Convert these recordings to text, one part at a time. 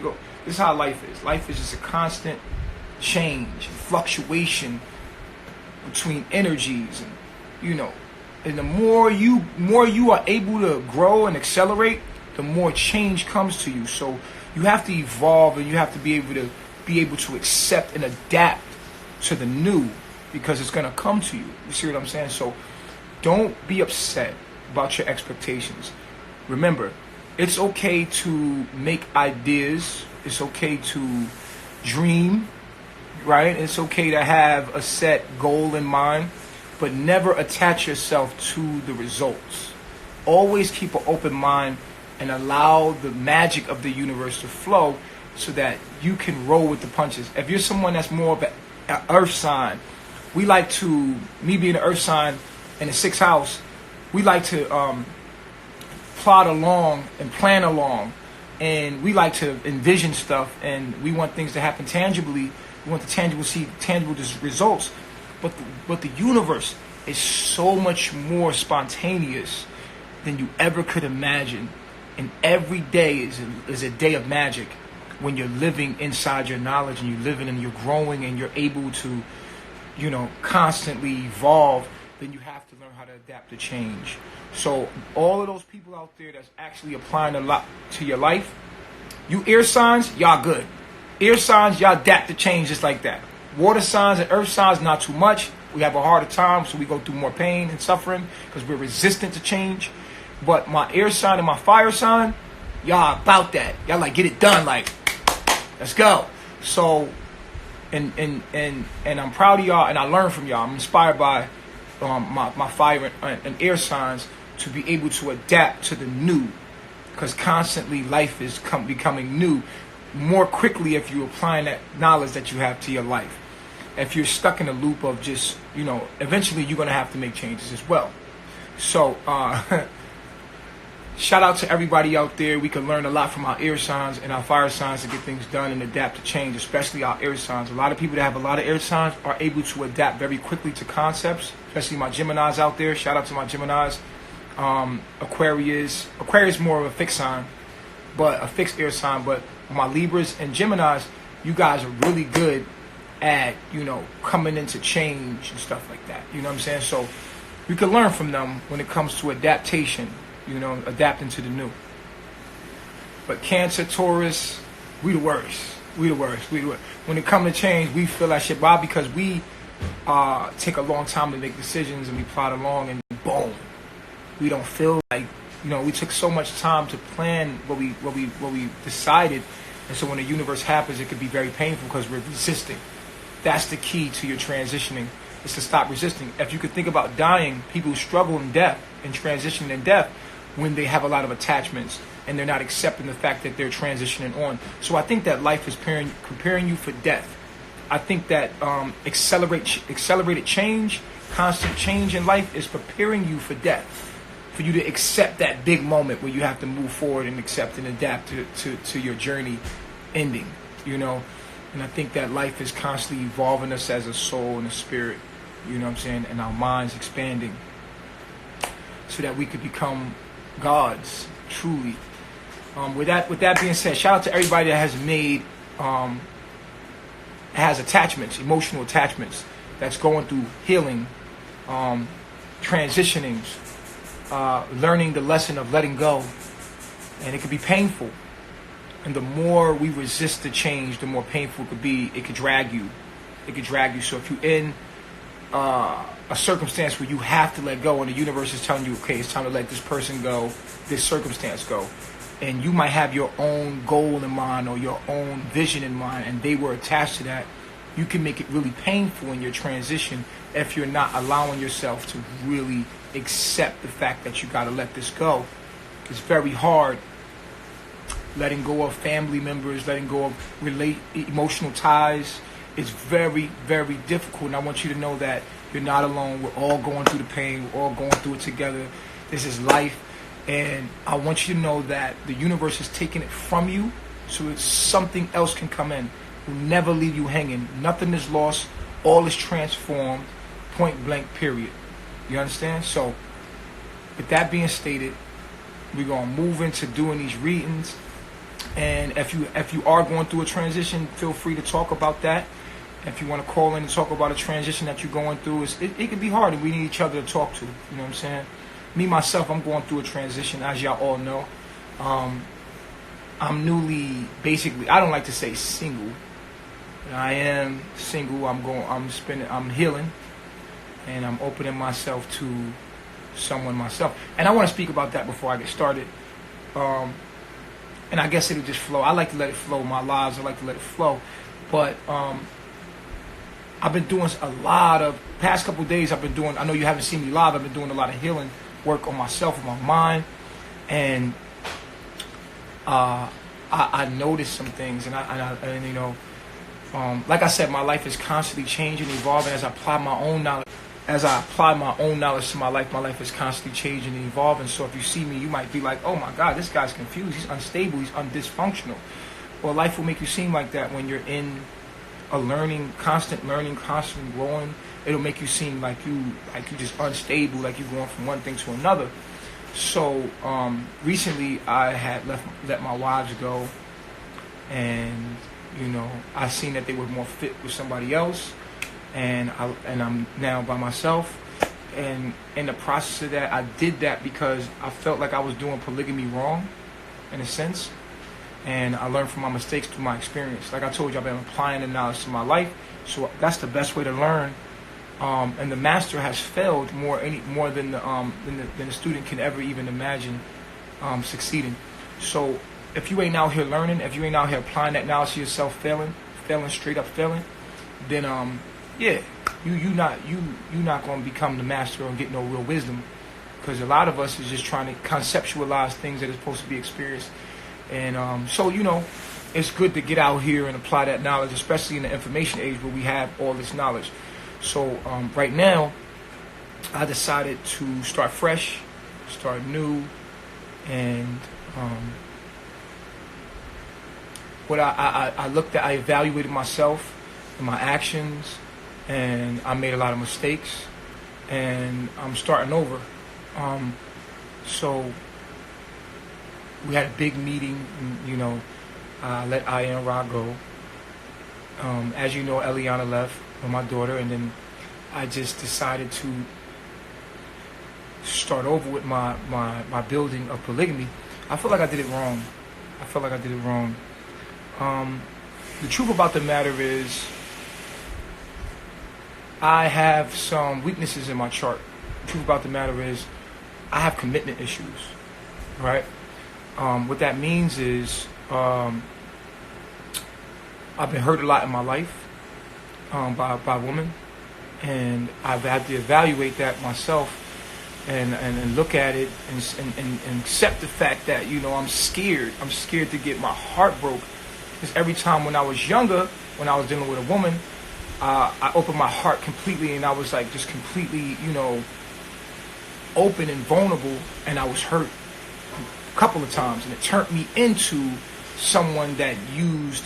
we go. This is how life is. Life is just a constant change, fluctuation between energies, and you know, and the more you are able to grow and accelerate, the more change comes to you. So you have to evolve, and you have to be able to accept and adapt to the new, because it's gonna come to you. You see what I'm saying? So don't be upset about your expectations. Remember, it's okay to make ideas. It's okay to dream, right? It's okay to have a set goal in mind, but never attach yourself to the results. Always keep an open mind and allow the magic of the universe to flow so that you can roll with the punches. If you're someone that's more of an earth sign, we like to, me being an earth sign in the 6th house, we like to plot along and plan along, and we like to envision stuff, and we want things to happen tangibly. We want to see tangible results. But the universe is so much more spontaneous than you ever could imagine. And every day is a day of magic when you're living inside your knowledge, and you're living and you're growing and you're able to, you know, constantly evolve. Then you have to learn how to adapt to change. So all of those people out there that's actually applying a lot to your life, you air signs, y'all good. Air signs, y'all adapt to change just like that. Water signs and earth signs, not too much. We have a harder time, so we go through more pain and suffering because we're resistant to change. But my air sign and my fire sign, y'all about that. Y'all like get it done, like let's go. So and I'm proud of y'all, and I learn from y'all. I'm inspired by my fire and air signs to be able to adapt to the new, because constantly life is becoming new more quickly if you're applying that knowledge that you have to your life. If you're stuck in a loop of just, you know, eventually you're going to have to make changes as well. So shout out to everybody out there. We can learn a lot from our air signs and our fire signs to get things done and adapt to change, especially our air signs. A lot of people that have a lot of air signs are able to adapt very quickly to concepts, especially my Geminis out there. Shout out to my Geminis. Aquarius more of a fixed sign, but a fixed air sign. But my Libras and Geminis, you guys are really good at, you know, coming into change and stuff like that. You know what I'm saying? So you can learn from them when it comes to adaptation, you know, adapting to the new. But Cancer, Taurus, we the worst. We the worst. When it comes to change, we feel that shit, Bob, because we take a long time to make decisions, and we plot along, and boom, we don't feel like, you know, we took so much time to plan what we decided, and so when the universe happens, it could be very painful because we're resisting. That's the key to your transitioning, is to stop resisting. If you could think about dying, people struggle in death and transitioning in death when they have a lot of attachments and they're not accepting the fact that they're transitioning on. So I think that life is preparing you for death. I think that accelerated change, constant change in life is preparing you for death, for you to accept that big moment where you have to move forward and accept and adapt to your journey ending, you know. And I think that life is constantly evolving us as a soul and a spirit, you know what I'm saying, and our minds expanding so that we could become gods, truly. With that being said, shout out to everybody that has made, has attachments, emotional attachments, that's going through healing, transitioning, learning the lesson of letting go. And it could be painful. And the more we resist the change, the more painful it could be. It could drag you. So if you're in a circumstance where you have to let go, and the universe is telling you, okay, it's time to let this person go, this circumstance go, and you might have your own goal in mind or your own vision in mind, and they were attached to that, you can make it really painful in your transition if you're not allowing yourself to really accept the fact that you got to let this go. It's very hard letting go of family members, letting go of emotional ties. It's very, very difficult. And I want you to know that you're not alone. We're all going through the pain. We're all going through it together. This is life. And I want you to know that the universe is taking it from you so that something else can come in. Will never leave you hanging. Nothing is lost. All is transformed. Point blank, period. You understand? So, with that being stated, we're going to move into doing these readings. And if you are going through a transition, feel free to talk about that. If you want to call in and talk about a transition that you're going through, it can be hard, and we need each other to talk to. You know what I'm saying? Me, myself, I'm going through a transition, as y'all all know. I'm newly, basically, I don't like to say single. I am single. I'm healing, and I'm opening myself to someone myself. And I want to speak about that before I get started. And I guess it'll just flow. I like to let it flow. My lives, I like to let it flow. But I've been doing a lot of, past couple days I've been doing, I know you haven't seen me live, I've been doing a lot of healing work on myself, on my mind. And I noticed some things, and you know, like I said, my life is constantly changing, evolving as I apply my own knowledge. As I apply my own knowledge to my life is constantly changing and evolving. So if you see me, you might be like, oh my God, this guy's confused, he's unstable, he's undysfunctional. Well, life will make you seem like that when you're in a constant learning, constant growing. It'll make you seem like you're just unstable, like you're going from one thing to another. So recently I had let my wives go, and you know, I seen that they were more fit with somebody else, and I'm now by myself. And in the process of that, I did that because I felt like I was doing polygamy wrong, in a sense. And I learned from my mistakes through my experience. Like I told you, I've been applying the knowledge to my life, so that's the best way to learn. And the master has failed more than the student can ever even imagine succeeding. So if you ain't out here learning, if you ain't out here applying that knowledge to yourself, failing straight up failing, then yeah, you're not going to become the master and get no real wisdom, because a lot of us is just trying to conceptualize things that are supposed to be experienced. And so, you know, it's good to get out here and apply that knowledge, especially in the information age where we have all this knowledge. So right now, I decided to start fresh, start new, and I evaluated myself and my actions, and I made a lot of mistakes, and I'm starting over. So we had a big meeting, and, you know, I let Iyah Ra go. As you know, Eliana left with my daughter, and then I just decided to start over with my building of polygamy. I feel like I did it wrong. The truth about the matter is, I have some weaknesses in my chart. The truth about the matter is, I have commitment issues, right? What that means is, I've been hurt a lot in my life by women, and I've had to evaluate that myself and look at it and accept the fact that, you know, I'm scared to get my heart broke, because every time when I was younger, when I was dealing with a woman, I opened my heart completely, and I was like just completely, you know, open and vulnerable, and I was hurt a couple of times, and it turned me into someone that used,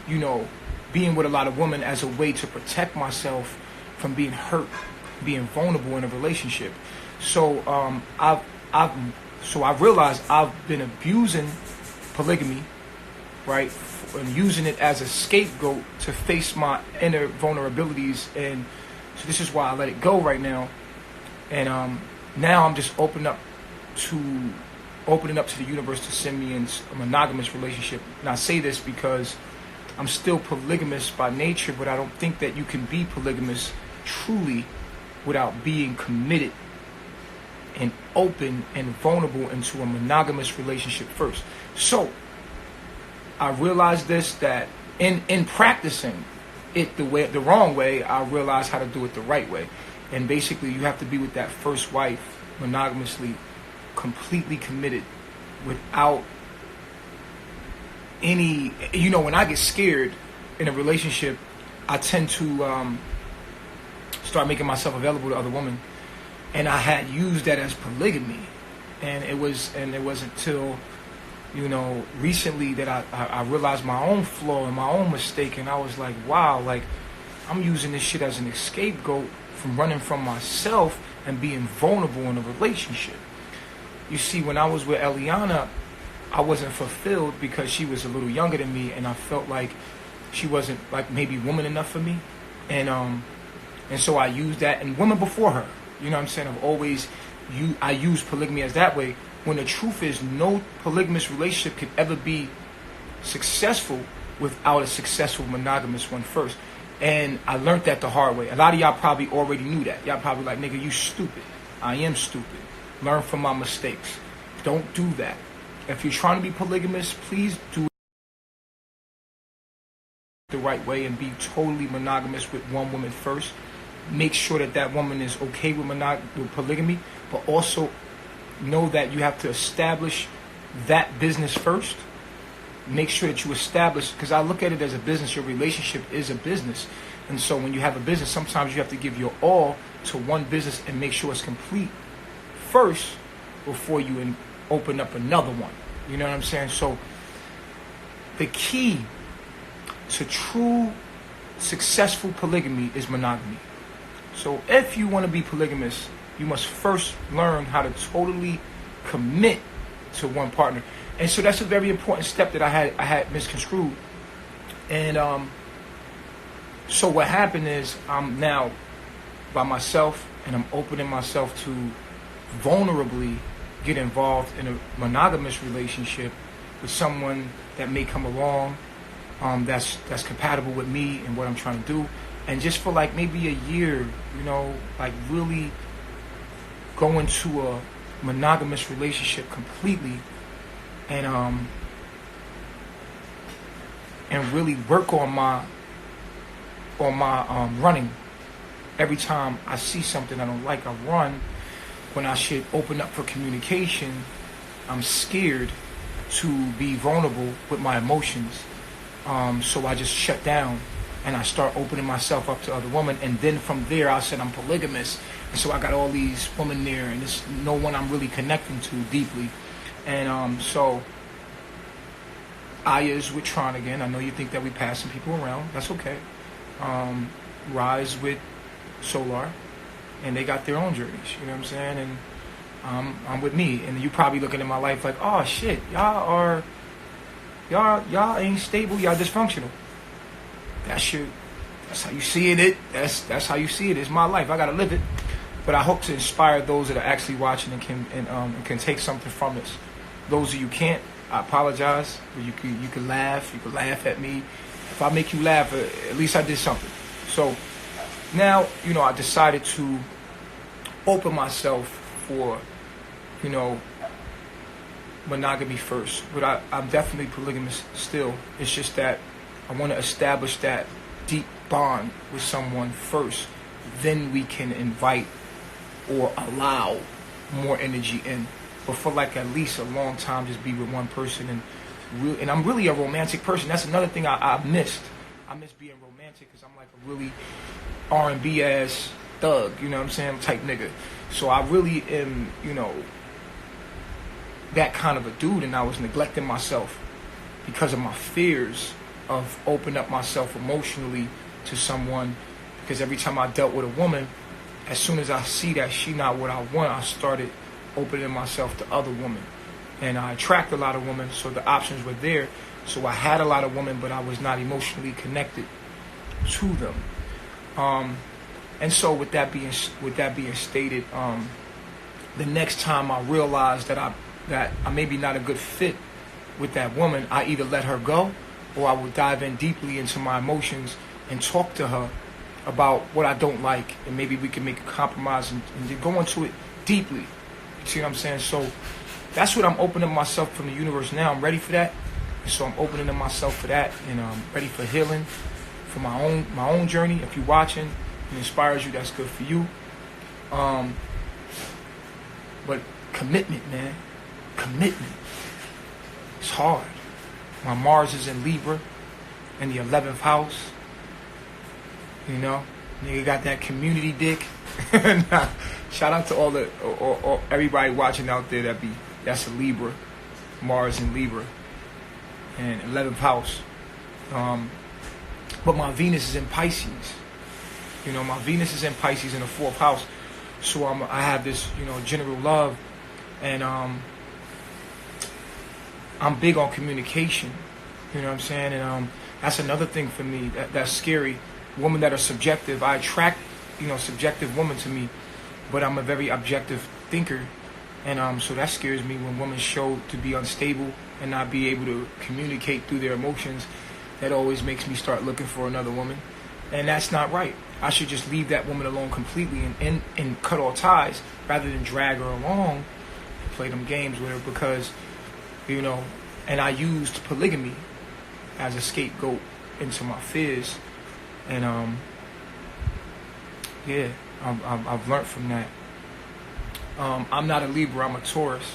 you know, being with a lot of women as a way to protect myself from being hurt, being vulnerable in a relationship. So I've realized I've been abusing polygamy, right, and using it as a scapegoat to face my inner vulnerabilities, and so this is why I let it go right now. And now I'm just opening up to the universe to send me in a monogamous relationship. And I say this because I'm still polygamous by nature, but I don't think that you can be polygamous truly without being committed and open and vulnerable into a monogamous relationship first. So I realized this, that in practicing it the wrong way, I realized how to do it the right way. And basically, you have to be with that first wife monogamously, completely committed, without any, you know, when I get scared in a relationship, I tend to start making myself available to other women. And I had used that as polygamy, and it wasn't until, you know, recently that I realized my own flaw and my own mistake, and I was like, wow, like, I'm using this shit as an scapegoat from running from myself and being vulnerable in a relationship. You see, when I was with Eliana, I wasn't fulfilled because she was a little younger than me, and I felt like she wasn't like maybe woman enough for me, and so I used that, and women before her, you know what I'm saying, I use polygamy as that way, when the truth is no polygamous relationship could ever be successful without a successful monogamous one first. And I learned that the hard way. A lot of y'all probably already knew that. Y'all probably like, nigga, you stupid. I am stupid. Learn from my mistakes. Don't do that. If you're trying to be polygamous, please do it the right way and be totally monogamous with one woman first. Make sure that that woman is okay with polygamy, but also know that you have to establish that business first. Make sure that you establish, because I look at it as a business. Your relationship is a business, and so when you have a business, sometimes you have to give your all to one business and make sure it's complete first before you open up another one. You know what I'm saying? So the key to true successful polygamy is monogamy. So if you want to be polygamous, you must first learn how to totally commit to one partner. And so that's a very important step that I had misconstrued. And so what happened is I'm now by myself, and I'm opening myself to vulnerably get involved in a monogamous relationship with someone that may come along that's compatible with me and what I'm trying to do. And just for like maybe a year, you know, like really go into a monogamous relationship completely, and really work on my running. Every time I see something I don't like, I run. When I should open up for communication, I'm scared to be vulnerable with my emotions. So I just shut down and I start opening myself up to other women. And then from there, I said I'm polygamous. And so I got all these women there, and there's no one I'm really connecting to deeply. And so Iyah's with Tron again. I know you think that we passing people around. That's okay. Rise with Solar, and they got their own journeys. You know what I'm saying? And I'm with me. And you probably looking at my life like, oh shit, y'all ain't stable. Y'all dysfunctional. That's how you see it. That's how you see it. It's my life. I gotta live it. But I hope to inspire those that are actually watching and can take something from this. Those of you can't, I apologize. You can laugh. You can laugh at me. If I make you laugh, at least I did something. So now, you know, I decided to open myself for, you know, monogamy first. But I'm definitely polygamous still. It's just that I want to establish that deep bond with someone first. Then we can invite or allow more energy in. But for like at least a long time, just be with one person. And I'm really a romantic person. That's another thing I missed. I miss being romantic because I'm like a really R&B ass thug, you know what I'm saying, type nigga. So I really am, you know, that kind of a dude, and I was neglecting myself because of my fears of opening up myself emotionally to someone. Because every time I dealt with a woman, as soon as I see that she not what I want, I started opening myself to other women. And I attract a lot of women, so the options were there. So I had a lot of women, but I was not emotionally connected to them. And so with that being stated, the next time I realized that I may be not a good fit with that woman, I either let her go, or I would dive in deeply into my emotions and talk to her about what I don't like, and maybe we can make a compromise and go into it deeply. You see what I'm saying? So that's what I'm opening myself from the universe now. I'm ready for that. And so I'm opening myself for that, and I'm ready for healing, for my own journey. If you're watching, it inspires you, that's good for you. But commitment, man. Commitment. It's hard. My Mars is in Libra in the 11th house. You know, nigga got that community dick. Nah, shout out to all the or everybody watching out there that's a Libra, Mars in Libra, and 11th house. But my Venus is in Pisces. You know, my Venus is in Pisces in the 4th house. So I have this, you know, general love, and I'm big on communication. You know what I'm saying? And that's another thing for me that's scary. Women that are subjective, I attract, subjective women to me, but I'm a very objective thinker, and so that scares me when women show to be unstable and not be able to communicate through their emotions. That always makes me start looking for another woman, and that's not right. I should just leave that woman alone completely and cut all ties rather than drag her along and play them games with her because, and I used polygamy as a scapegoat into my fears, and I've learned from that. I'm not a Libra, I'm a Taurus.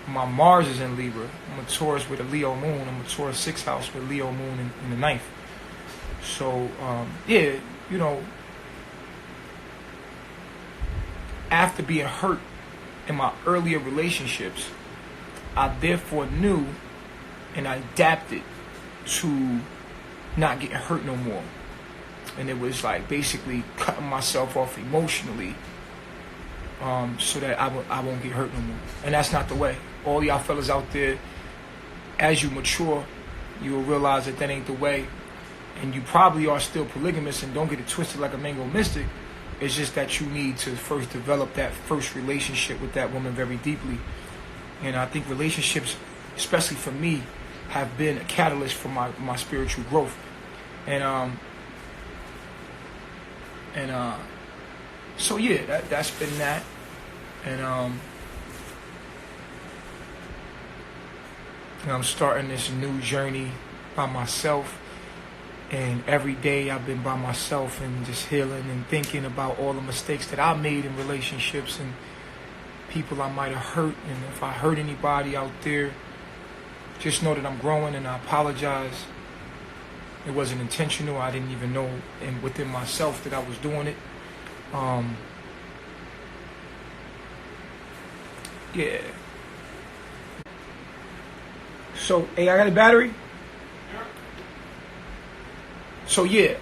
My Mars is in Libra. I'm a Taurus with a Leo moon. I'm a Taurus 6th house with Leo moon in the 9th. So, after being hurt in my earlier relationships, I therefore knew and I adapted to not getting hurt no more. And it was like basically cutting myself off emotionally so that I won't get hurt no more. And that's not the way. All y'all fellas out there, as you mature, you will realize that ain't the way. And you probably are still polygamous, and don't get it twisted like a mango mystic. It's just that you need to first develop that first relationship with that woman very deeply. And I think relationships, especially for me, have been a catalyst for my spiritual growth. So yeah, that's been that. And I'm starting this new journey by myself. And every day I've been by myself and just healing and thinking about all the mistakes that I made in relationships and people I might have hurt. And if I hurt anybody out there, just know that I'm growing and I apologize. It wasn't intentional. I didn't even know within myself that I was doing it. Yeah. So, hey, I got a battery? So yeah,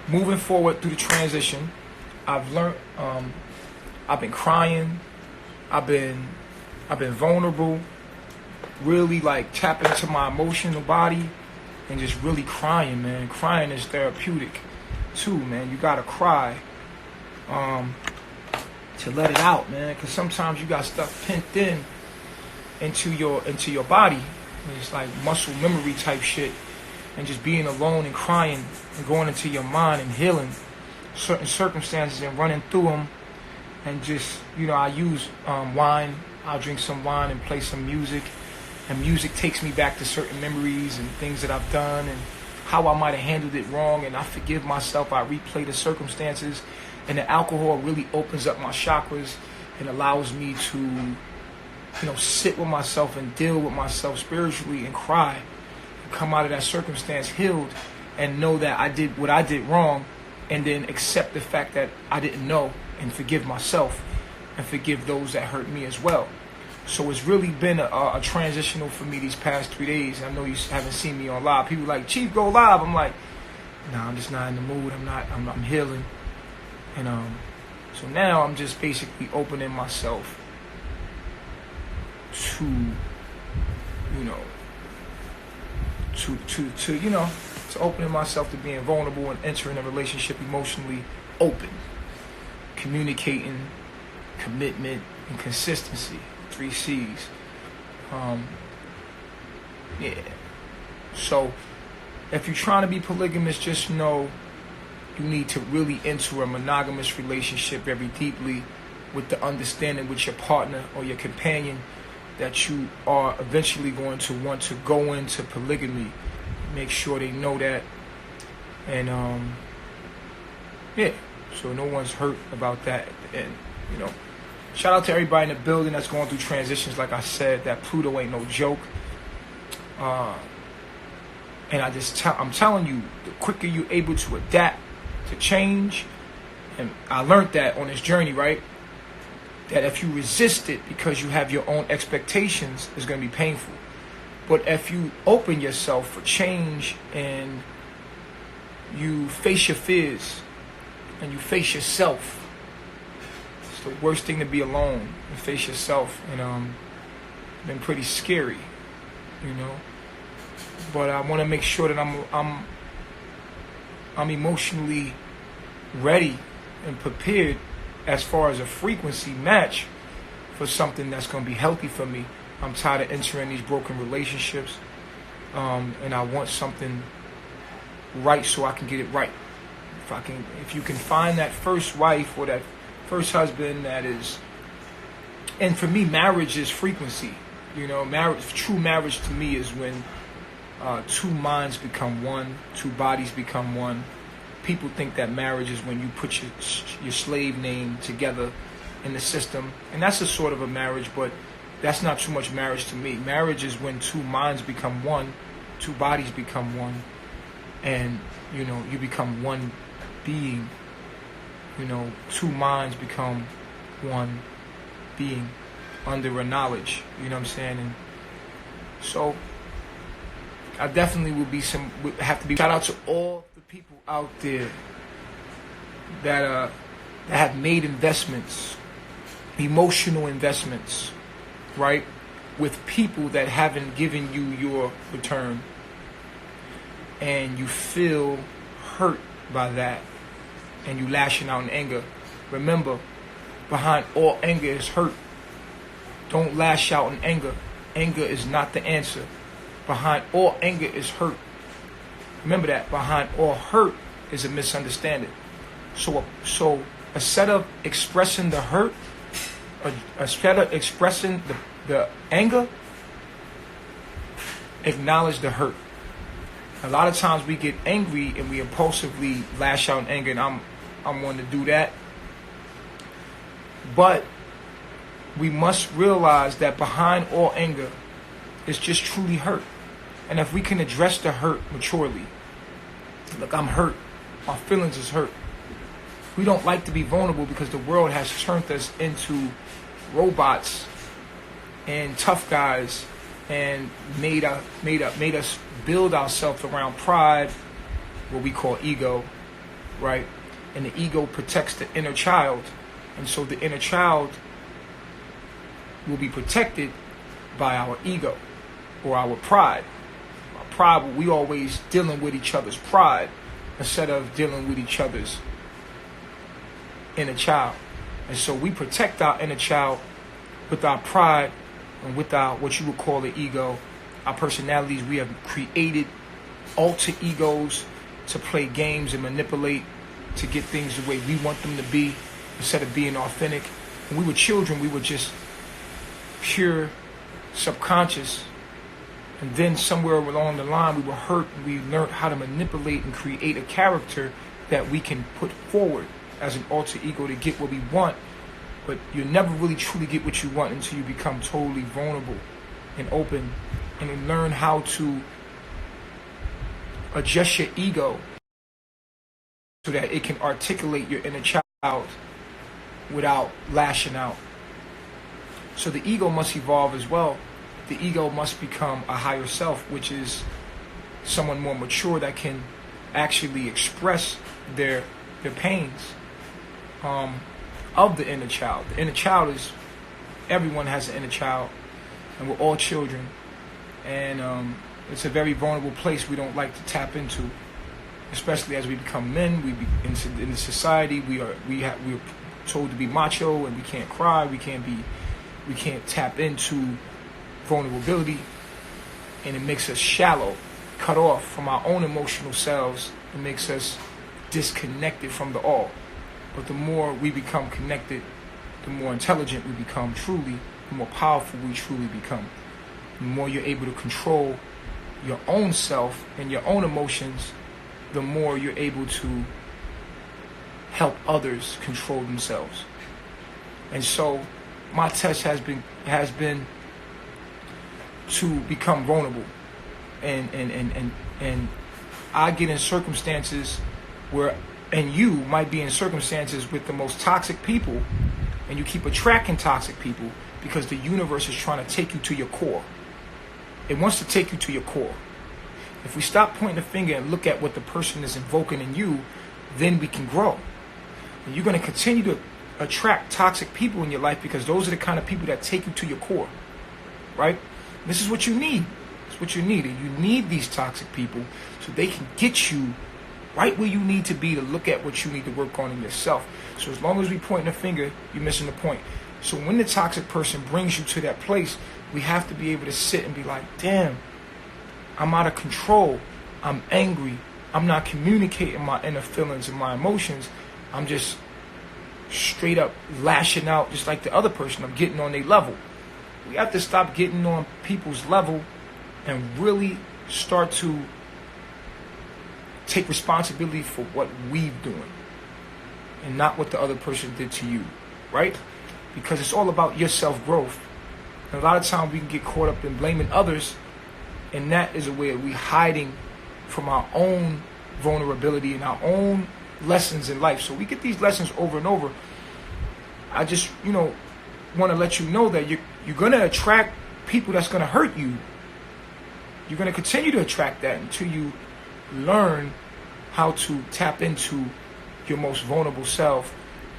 moving forward through the transition, I've learned, I've been crying, I've been vulnerable, really like tapping into my emotional body and just really crying, man. Crying is therapeutic too, man. You gotta cry to let it out, man, because sometimes you got stuff pent into your body. It's like muscle memory type shit. And just being alone and crying and going into your mind and healing certain circumstances and running through them. And just, I use wine. I'll drink some wine and play some music. And music takes me back to certain memories and things that I've done and how I might have handled it wrong. And I forgive myself. I replay the circumstances. And the alcohol really opens up my chakras and allows me to, sit with myself and deal with myself spiritually and cry. Come out of that circumstance healed and know that I did what I did wrong, and then accept the fact that I didn't know and forgive myself and forgive those that hurt me as well. So it's really been a transitional for me these past 3 days. I know you haven't seen me on live. People are like, Chief, go live. I'm like, nah, I'm just not in the mood. I'm healing. And so now I'm just basically opening myself to, to opening myself to being vulnerable and entering a relationship emotionally open, communicating, commitment, and consistency. 3 C's. Yeah. So if you're trying to be polygamous, just know you need to really enter a monogamous relationship very deeply with the understanding with your partner or your companion that you are eventually going to want to go into polygamy. Make sure they know that. And so no one's hurt about that at the end, Shout out to everybody in the building that's going through transitions. Like I said, that Pluto ain't no joke. And I'm telling you, the quicker you're able to adapt to change, and I learned that on this journey, right? That if you resist it because you have your own expectations, it's going to be painful. But if you open yourself for change and you face your fears and you face yourself, it's the worst thing to be alone and face yourself. And been pretty scary, you know. But I want to make sure that I'm emotionally ready and prepared as far as a frequency match for something that's going to be healthy for me. I'm tired of entering these broken relationships, and I want something right so I can get it right. If you can find that first wife or that first husband that is, and for me, marriage is frequency. You know, true marriage to me is when two minds become one, two bodies become one. People think that marriage is when you put your slave name together in the system, and that's a sort of a marriage, but that's not too much marriage to me. Marriage is when two minds become one, two bodies become one, and you know, you become one being. You know, two minds become one being under a knowledge. You know what I'm saying? And so I definitely have to be shout out to all the people out there that have made investments, emotional investments, right, with people that haven't given you your return, and you feel hurt by that, and you lashing out in anger. Remember, behind all anger is hurt. Don't lash out in anger. Anger is not the answer. Behind all anger is hurt. Remember that. Behind all hurt is a misunderstanding. So instead of expressing the hurt, instead of expressing the anger, acknowledge the hurt. A lot of times we get angry and we impulsively lash out in anger, and I'm one to do that. But we must realize that behind all anger is just truly hurt. And if we can address the hurt maturely, look, I'm hurt. My feelings is hurt. We don't like to be vulnerable because the world has turned us into robots and tough guys, and made us build ourselves around pride, what we call ego, right? And the ego protects the inner child, and so the inner child will be protected by our ego or our pride. Our pride, we always dealing with each other's pride instead of dealing with each other's inner child. And so we protect our inner child with our pride and with our, what you would call the ego, our personalities. We have created alter egos to play games and manipulate to get things the way we want them to be instead of being authentic. When we were children, we were just pure subconscious, and then somewhere along the line we were hurt, and we learned how to manipulate and create a character that we can put forward as an alter ego to get what we want. But you'll never really truly get what you want until you become totally vulnerable and open, and then learn how to adjust your ego so that it can articulate your inner child without lashing out. So the ego must evolve as well. The ego must become a higher self, which is someone more mature that can actually express their pains of the inner child. The inner child is, everyone has an inner child, and we're all children, and it's a very vulnerable place we don't like to tap into, especially as we become men. In the society we're told to be macho, and we can't cry, we can't tap into vulnerability, and it makes us shallow, cut off from our own emotional selves. It makes us disconnected from the all. But the more we become connected, the more intelligent we become truly, the more powerful we truly become. The more you're able to control your own self and your own emotions, the more you're able to help others control themselves. And so my test has been to become vulnerable, and I get in circumstances where, and you might be in circumstances with the most toxic people, and you keep attracting toxic people because the universe is trying to take you to your core. It wants to take you to your core. If we stop pointing the finger and look at what the person is invoking in you, then we can grow. And you're going to continue to attract toxic people in your life because those are the kind of people that take you to your core. right? This is what you need. It's what you need. And you need these toxic people so they can get you right where you need to be to look at what you need to work on in yourself. So as long as we point the finger, you're missing the point. So when the toxic person brings you to that place, we have to be able to sit and be like, damn, I'm out of control. I'm angry. I'm not communicating my inner feelings and my emotions. I'm just straight up lashing out just like the other person. I'm getting on their level. We have to stop getting on people's level and really start to take responsibility for what we're doing and not what the other person did to you, right? Because it's all about your self-growth. And a lot of times we can get caught up in blaming others, and that is a way of we hiding from our own vulnerability and our own lessons in life. So we get these lessons over and over. I just, want to let you know that you're going to attract people that's going to hurt you. You're going to continue to attract that until you learn how to tap into your most vulnerable self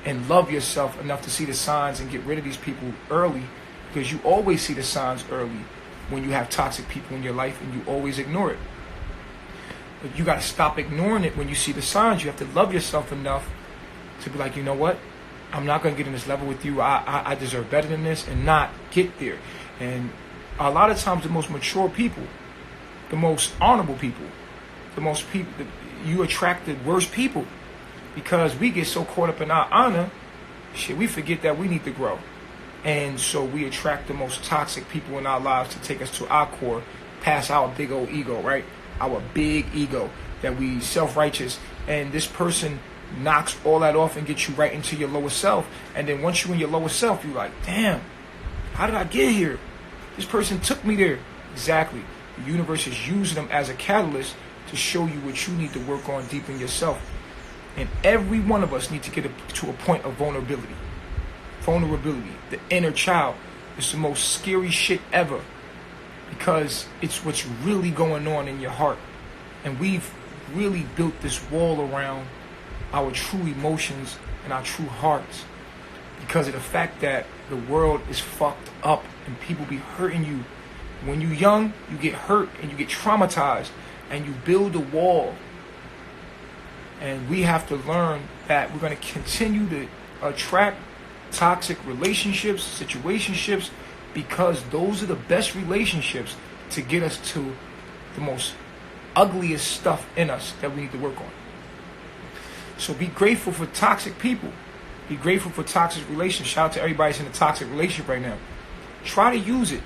and love yourself enough to see the signs and get rid of these people early, because you always see the signs early when you have toxic people in your life and you always ignore it. But you got to stop ignoring it when you see the signs. You have to love yourself enough to be like, you know what? I'm not going to get in this level with you. I deserve better than this, and not get there. And a lot of times the most mature people, the most honorable people, you attract the worst people, because we get so caught up in our honor, we forget that we need to grow. And so we attract the most toxic people in our lives to take us to our core, past our big old ego, right? Our big ego, that we self-righteous. And this person knocks all that off and gets you right into your lower self. And then once you're in your lower self, you're like, damn, how did I get here? This person took me there. Exactly. The universe is using them as a catalyst to show you what you need to work on deep in yourself. And every one of us need to get to a point of vulnerability. Vulnerability, the inner child, is the most scary shit ever, because it's what's really going on in your heart. And we've really built this wall around our true emotions and our true hearts because of the fact that the world is fucked up and people be hurting you. When you're young, you get hurt and you get traumatized and you build a wall. And we have to learn that we're going to continue to attract toxic relationships, situationships, because those are the best relationships to get us to the most ugliest stuff in us that we need to work on. So be grateful for toxic people. Be grateful for toxic relationships. Shout out to everybody that's in a toxic relationship right now. Try to use it.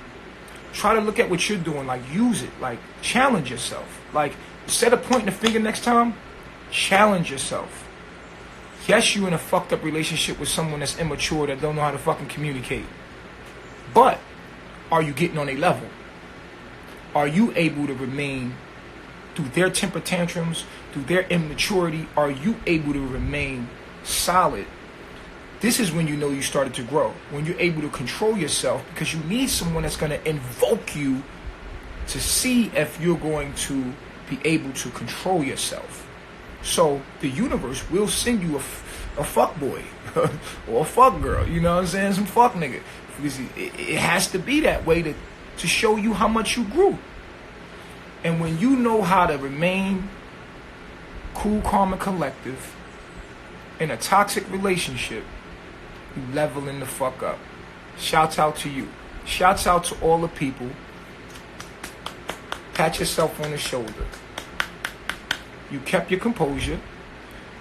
Try to look at what you're doing. Like, use it. Like, challenge yourself. Like, instead of pointing the finger next time, challenge yourself. Yes, you're in a fucked up relationship with someone that's immature, that don't know how to fucking communicate. But are you getting on a level? Are you able to remain, through their temper tantrums, through their immaturity, are you able to remain solid? This is when you know you started to grow. When you're able to control yourself, because you need someone that's going to invoke you to see if you're going to be able to control yourself. So the universe will send you a fuck boy or a fuck girl, you know what I'm saying? Some fuck nigga. It has to be that way to show you how much you grew. And when you know how to remain cool, calm, and collective in a toxic relationship, you leveling the fuck up. Shouts out to you. Shouts out to all the people. Pat yourself on the shoulder. You kept your composure.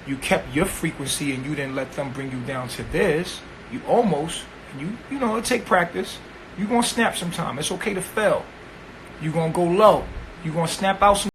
You kept your frequency, and you didn't let them bring you down to theirs. You almost, you know, it take practice. You're going to snap sometime. It's okay to fail. You're going to go low. You're going to snap out some